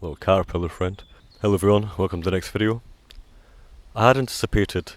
Little caterpillar friend. Hello everyone, welcome to the next video. I had anticipated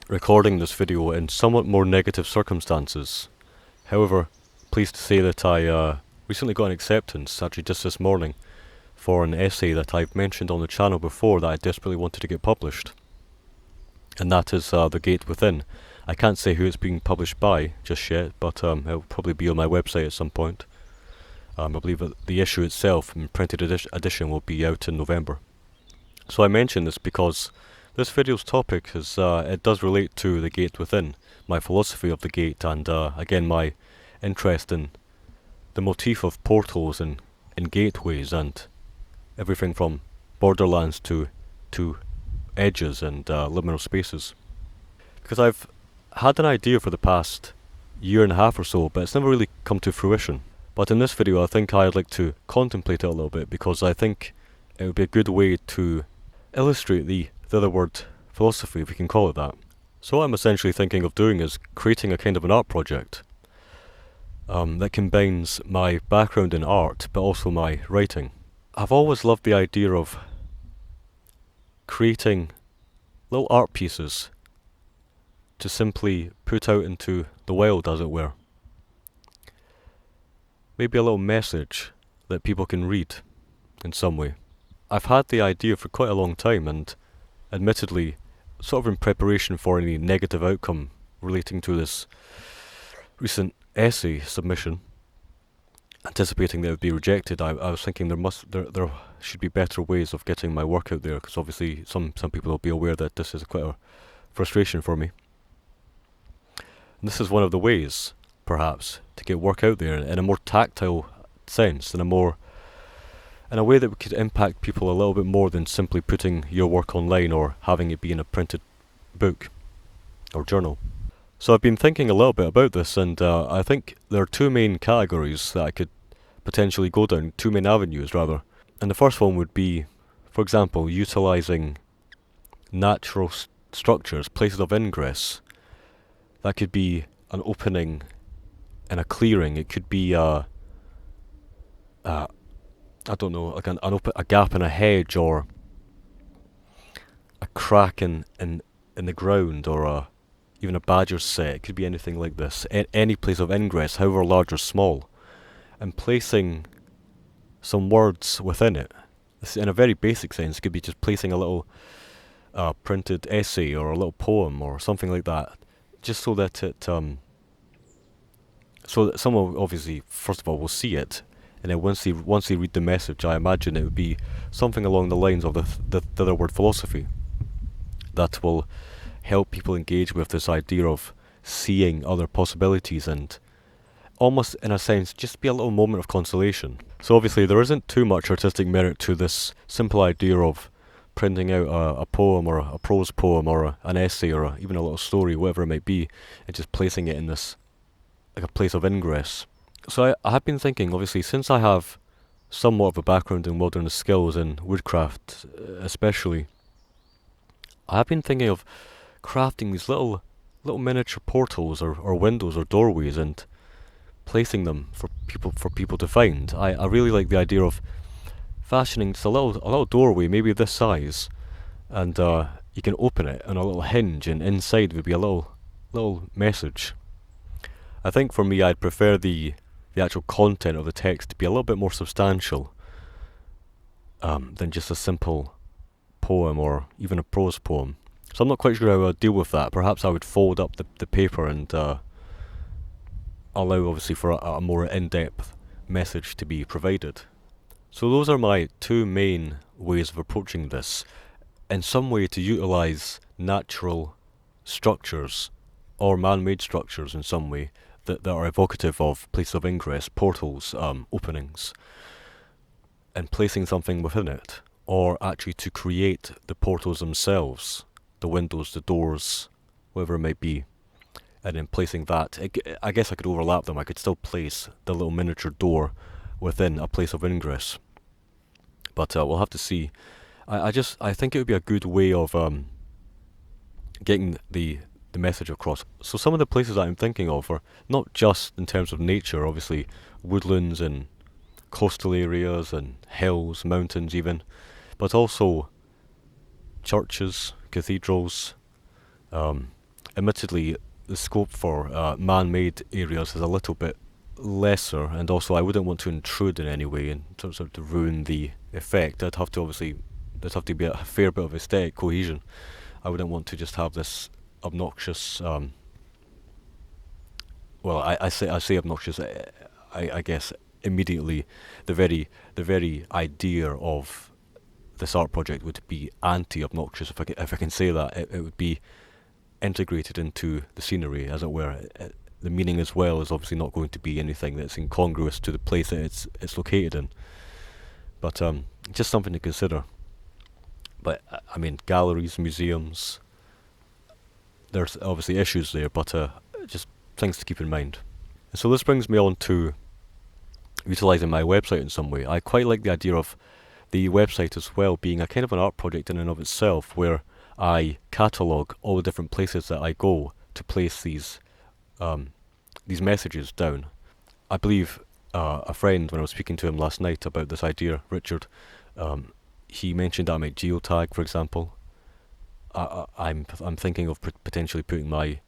recording this video in somewhat more negative circumstances. However, pleased to say that I recently got an acceptance, actually just this morning, for an essay that I've mentioned on the channel before that I desperately wanted to get published. And that is The Gate Within. I can't say who it's being published by just yet, but it'll probably be on my website at some point. I believe that the issue itself, in printed edition, will be out in November. So I mention this because this video's topic is, it does relate to The Gate Within, my philosophy of the gate, and again my interest in the motif of portals and gateways and everything from borderlands to edges and liminal spaces. Because I've had an idea for the past year and a half or so, but it's never really come to fruition. But in this video I think I'd like to contemplate it a little bit, because I think it would be a good way to illustrate the other word philosophy, if we can call it that. So what I'm essentially thinking of doing is creating a kind of an art project that combines my background in art but also my writing. I've always loved the idea of creating little art pieces to simply put out into the wild, as it were. Maybe a little message that people can read in some way. I've had the idea for quite a long time, and admittedly sort of in preparation for any negative outcome relating to this recent essay submission, anticipating that it would be rejected. I was thinking there should be better ways of getting my work out there, because obviously some people will be aware that this is quite a frustration for me. And this is one of the ways, perhaps, to get work out there in a more tactile sense, in a way that we could impact people a little bit more than simply putting your work online or having it be in a printed book or journal. So I've been thinking a little bit about this, and I think there are two main categories that I could potentially go down, two main avenues rather. And the first one would be, for example, utilising natural structures, places of ingress. That could be an opening in a clearing. It could be I don't know, like a gap in a hedge, or a crack in the ground, or even a badger's set. It could be anything like this. Any place of ingress, however large or small, and placing some words within it. This, in a very basic sense, could be just placing a little printed essay or a little poem or something like that, just so that so that someone obviously, first of all, will see it, and then once they read the message, I imagine it would be something along the lines of the other word philosophy, that will help people engage with this idea of seeing other possibilities, and almost in a sense just be a little moment of consolation. So obviously there isn't too much artistic merit to this simple idea of printing out a poem or a prose poem or an essay or even a little story, whatever it might be, and just placing it in this, like a place of ingress. So I have been thinking, obviously, since I have somewhat of a background in wilderness skills and woodcraft especially, I have been thinking of crafting these little miniature portals or windows or doorways, and placing them for people to find. I really like the idea of fashioning just a little doorway, maybe this size, and you can open it on a little hinge, and inside would be a little message. I think for me, I'd prefer the actual content of the text to be a little bit more substantial than just a simple poem or even a prose poem. So I'm not quite sure how I'd deal with that. Perhaps I would fold up the paper and allow, obviously, for a more in-depth message to be provided. So those are my two main ways of approaching this. In some way, to utilise natural structures or man-made structures in some way that are evocative of places of ingress, portals, openings, and placing something within it, or actually to create the portals themselves, the windows, the doors, whatever it might be, and then placing that. I guess I could overlap them. I could still place the little miniature door within a place of ingress, but we'll have to see. I think it would be a good way of getting the message across. So some of the places that I'm thinking of are not just in terms of nature, obviously woodlands and coastal areas and hills, mountains even, but also churches, cathedrals. Um, Admittedly, the scope for man-made areas is a little bit lesser, and also I wouldn't want to intrude in any way and sort of to ruin the effect. There'd have to be a fair bit of aesthetic cohesion. I wouldn't want to just have this obnoxious. Well, I say obnoxious. I guess immediately the very idea of this art project would be anti-obnoxious, if I can say that. It would be integrated into the scenery, as it were. The meaning as well is obviously not going to be anything that's incongruous to the place that it's located in. But just something to consider. But I mean, galleries, museums, there's obviously issues there, but just things to keep in mind. And so this brings me on to utilising my website in some way. I quite like the idea of the website as well being a kind of an art project in and of itself, where I catalogue all the different places that I go to place these messages down. I believe a friend, when I was speaking to him last night about this idea, Richard, he mentioned that I might geotag, for example. I'm thinking of potentially putting my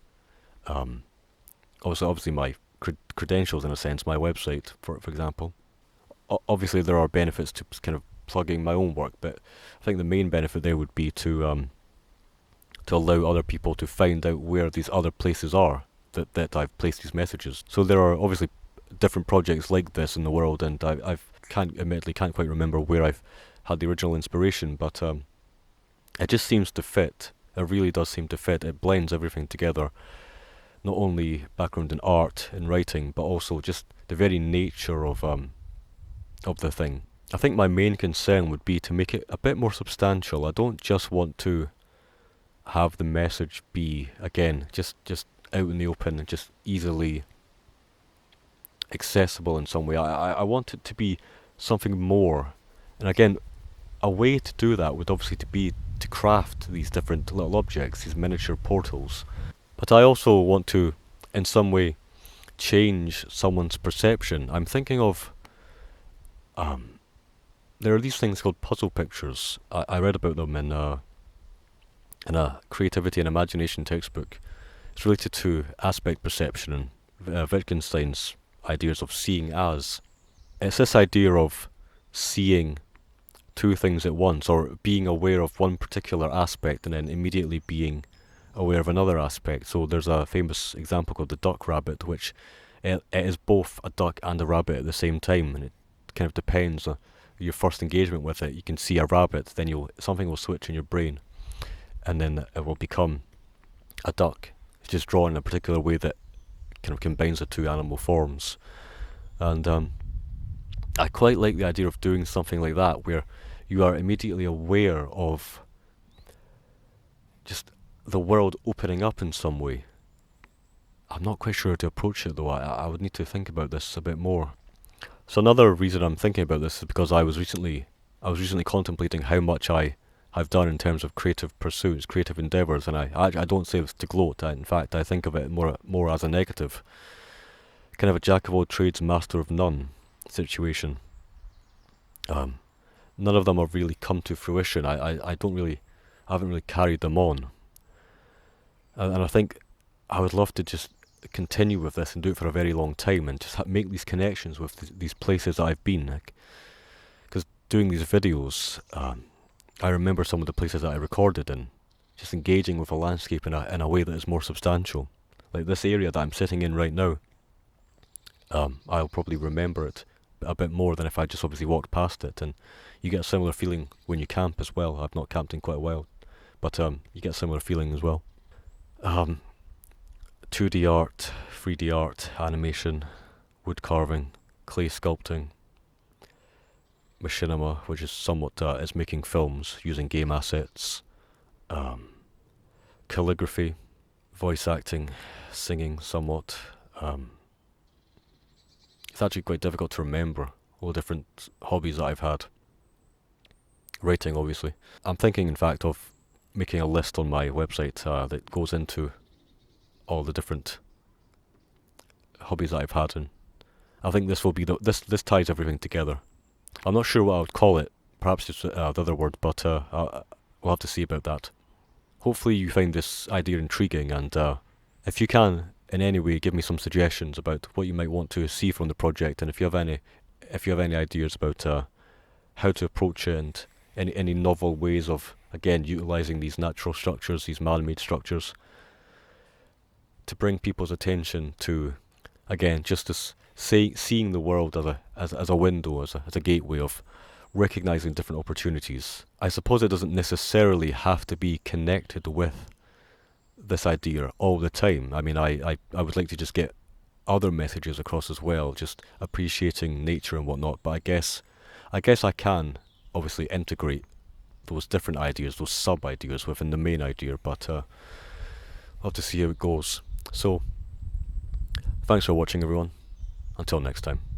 obviously my credentials, in a sense, my website, for example. Obviously there are benefits to kind of plugging my own work, but I think the main benefit there would be to allow other people to find out where these other places are that I've placed these messages. So there are obviously different projects like this in the world, and I've admittedly can't quite remember where I've had the original inspiration, but it just seems to fit. It really does seem to fit. It blends everything together. Not only background in art and writing, but also just the very nature of the thing. I think my main concern would be to make it a bit more substantial. I don't just want to have the message be, again, just out in the open and just easily accessible in some way. I want it to be something more. And again, a way to do that would obviously be to craft these different little objects, these miniature portals. But I also want to, in some way, change someone's perception. I'm thinking of, there are these things called puzzle pictures. I read about them in a creativity and imagination textbook. It's related to aspect perception and Wittgenstein's ideas of seeing as. It's this idea of seeing two things at once, or being aware of one particular aspect and then immediately being aware of another aspect. So there's a famous example called the duck rabbit, which it is both a duck and a rabbit at the same time, and it kind of depends on your first engagement with it. You can see a rabbit, then something will switch in your brain, and then it will become a duck. It's just drawn in a particular way that kind of combines the two animal forms. And I quite like the idea of doing something like that, where you are immediately aware of just the world opening up in some way. I'm not quite sure how to approach it though. I would need to think about this a bit more. So another reason I'm thinking about this is because I was recently contemplating how much I've done in terms of creative pursuits, creative endeavours, and I don't say this to gloat. In fact, I think of it more as a negative, kind of a jack of all trades, master of none situation. None of them have really come to fruition. I haven't really carried them on, and I think I would love to just continue with this and do it for a very long time, and just make these connections with these places that I've been. Because doing these videos, I remember some of the places that I recorded in, just engaging with a landscape in a way that is more substantial. Like this area that I'm sitting in right now, I'll probably remember it a bit more than if I just obviously walked past it. And you get a similar feeling when you camp as well. I've not camped in quite a while, but you get a similar feeling as well. 2D art, 3D art, animation, wood carving, clay sculpting, machinima, which is somewhat is making films using game assets, calligraphy, voice acting, singing somewhat. It's actually quite difficult to remember all the different hobbies that I've had. Writing, obviously. I'm thinking, in fact, of making a list on my website that goes into all the different hobbies that I've had, and I think this will be this ties everything together. I'm not sure what I would call it. Perhaps just the other word, but we'll have to see about that. Hopefully you find this idea intriguing, and if you can in any way give me some suggestions about what you might want to see from the project, and if you have any ideas about how to approach it, and any novel ways of again utilizing these natural structures, these man-made structures, to bring people's attention to, again, just this seeing the world as a window, as a gateway of recognizing different opportunities. I suppose it doesn't necessarily have to be connected with this idea all the time. I mean, I would like to just get other messages across as well, just appreciating nature and whatnot. But I guess I can obviously integrate those different ideas, those sub ideas within the main idea. But I'll have to see how it goes. So, thanks for watching, everyone. Until next time.